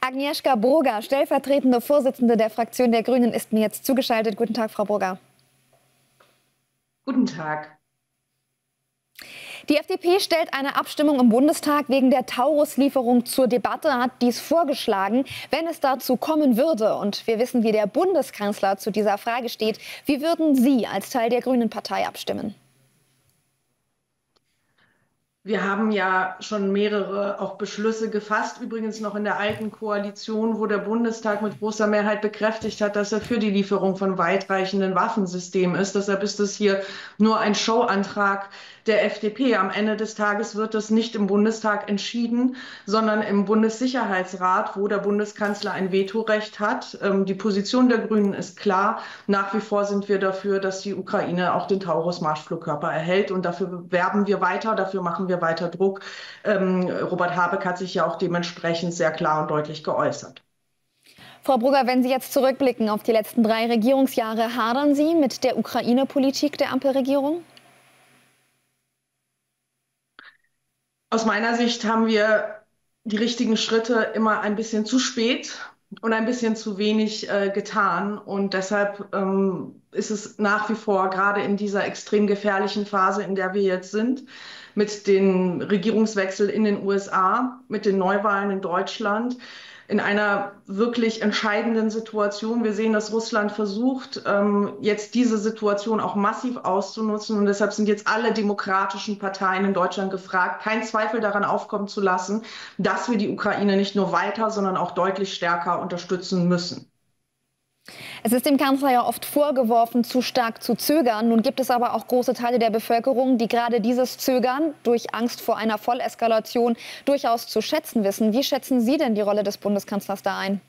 Agnieszka Brugger, stellvertretende Vorsitzende der Fraktion der Grünen, ist mir jetzt zugeschaltet. Guten Tag, Frau Brugger. Guten Tag. Die FDP stellt eine Abstimmung im Bundestag wegen der Taurus-Lieferung zur Debatte, hat dies vorgeschlagen, wenn es dazu kommen würde. Und wir wissen, wie der Bundeskanzler zu dieser Frage steht. Wie würden Sie als Teil der Grünen Partei abstimmen? Wir haben ja schon mehrere auch Beschlüsse gefasst, übrigens noch in der alten Koalition, wo der Bundestag mit großer Mehrheit bekräftigt hat, dass er für die Lieferung von weitreichenden Waffensystemen ist. Deshalb ist es hier nur ein Showantrag der FDP. Am Ende des Tages wird das nicht im Bundestag entschieden, sondern im Bundessicherheitsrat, wo der Bundeskanzler ein Vetorecht hat. Die Position der Grünen ist klar. Nach wie vor sind wir dafür, dass die Ukraine auch den Taurus-Marschflugkörper erhält. Und dafür werben wir weiter, dafür machen wir weiter Druck. Robert Habeck hat sich ja auch dementsprechend sehr klar und deutlich geäußert. Frau Brugger, wenn Sie jetzt zurückblicken auf die letzten 3 Regierungsjahre, hadern Sie mit der Ukraine-Politik der Ampelregierung? Aus meiner Sicht haben wir die richtigen Schritte immer ein bisschen zu spät und ein bisschen zu wenig getan. Und deshalb ist es nach wie vor gerade in dieser extrem gefährlichen Phase, in der wir jetzt sind, mit dem Regierungswechsel in den USA, mit den Neuwahlen in Deutschland, in einer wirklich entscheidenden Situation. Wir sehen, dass Russland versucht, jetzt diese Situation auch massiv auszunutzen. Und deshalb sind jetzt alle demokratischen Parteien in Deutschland gefragt, keinen Zweifel daran aufkommen zu lassen, dass wir die Ukraine nicht nur weiter, sondern auch deutlich stärker unterstützen müssen. Es ist dem Kanzler ja oft vorgeworfen, zu stark zu zögern. Nun gibt es aber auch große Teile der Bevölkerung, die gerade dieses Zögern durch Angst vor einer Volleskalation durchaus zu schätzen wissen. Wie schätzen Sie denn die Rolle des Bundeskanzlers da ein?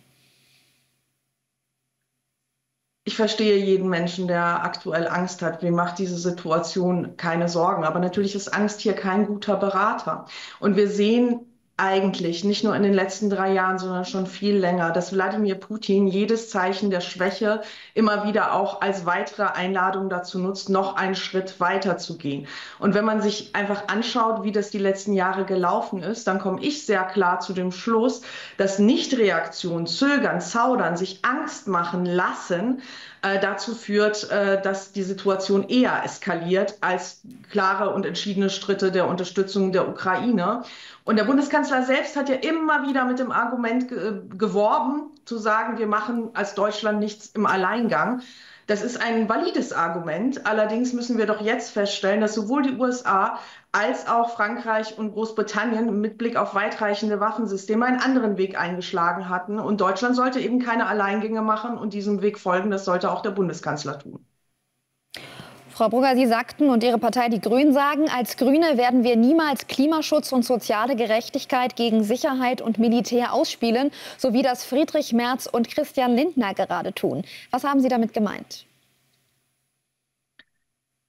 Ich verstehe jeden Menschen, der aktuell Angst hat. Mir macht diese Situation keine Sorgen. Aber natürlich ist Angst hier kein guter Berater. Und wir sehen eigentlich nicht nur in den letzten 3 Jahren, sondern schon viel länger, dass Wladimir Putin jedes Zeichen der Schwäche immer wieder auch als weitere Einladung dazu nutzt, noch einen Schritt weiter zu gehen. Und wenn man sich einfach anschaut, wie das die letzten Jahre gelaufen ist, dann komme ich sehr klar zu dem Schluss, dass Nichtreaktion, Zögern, Zaudern, sich Angst machen lassen, dazu führt, dass die Situation eher eskaliert als klare und entschiedene Schritte der Unterstützung der Ukraine. Und der Bundeskanzler selbst hat ja immer wieder mit dem Argument geworben, zu sagen, wir machen als Deutschland nichts im Alleingang. Das ist ein valides Argument. Allerdings müssen wir doch jetzt feststellen, dass sowohl die USA als auch Frankreich und Großbritannien mit Blick auf weitreichende Waffensysteme einen anderen Weg eingeschlagen hatten. Und Deutschland sollte eben keine Alleingänge machen und diesem Weg folgen. Das sollte auch der Bundeskanzler tun. Frau Brugger, Sie sagten und Ihre Partei, die Grünen, sagen, als Grüne werden wir niemals Klimaschutz und soziale Gerechtigkeit gegen Sicherheit und Militär ausspielen, so wie das Friedrich Merz und Christian Lindner gerade tun. Was haben Sie damit gemeint?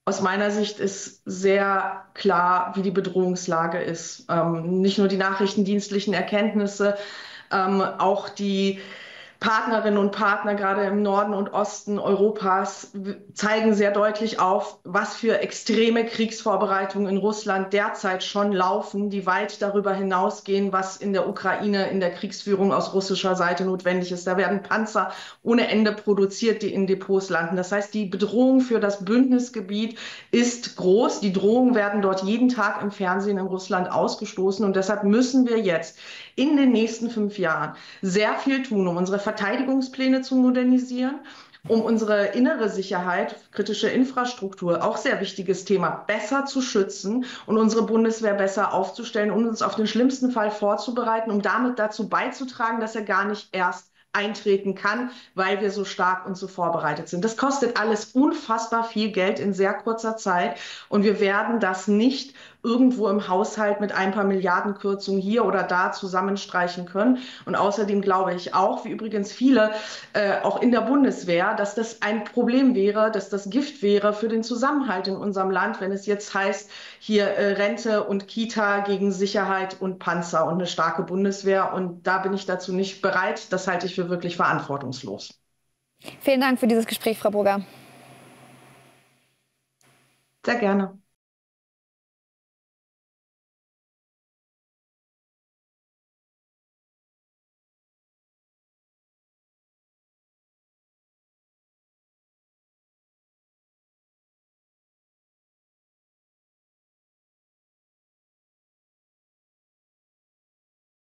Aus meiner Sicht ist sehr klar, wie die Bedrohungslage ist. Nicht nur die nachrichtendienstlichen Erkenntnisse, auch die Partnerinnen und Partner, gerade im Norden und Osten Europas, zeigen sehr deutlich auf, was für extreme Kriegsvorbereitungen in Russland derzeit schon laufen, die weit darüber hinausgehen, was in der Ukraine in der Kriegsführung aus russischer Seite notwendig ist. Da werden Panzer ohne Ende produziert, die in Depots landen. Das heißt, die Bedrohung für das Bündnisgebiet ist groß. Die Drohungen werden dort jeden Tag im Fernsehen in Russland ausgestoßen. Und deshalb müssen wir jetzt in den nächsten 5 Jahren sehr viel tun, um unsere Verteidigungspläne zu modernisieren, um unsere innere Sicherheit, kritische Infrastruktur, auch sehr wichtiges Thema, besser zu schützen und unsere Bundeswehr besser aufzustellen, um uns auf den schlimmsten Fall vorzubereiten, um damit dazu beizutragen, dass er gar nicht erst eintreten kann, weil wir so stark und so vorbereitet sind. Das kostet alles unfassbar viel Geld in sehr kurzer Zeit und wir werden das nicht irgendwo im Haushalt mit ein paar Milliarden Kürzungen hier oder da zusammenstreichen können. Und außerdem glaube ich auch, wie übrigens viele auch in der Bundeswehr, dass das ein Problem wäre, dass das Gift wäre für den Zusammenhalt in unserem Land, wenn es jetzt heißt, hier Rente und Kita gegen Sicherheit und Panzer und eine starke Bundeswehr. Und da bin ich dazu nicht bereit. Das halte ich für wirklich verantwortungslos. Vielen Dank für dieses Gespräch, Frau Brugger. Sehr gerne.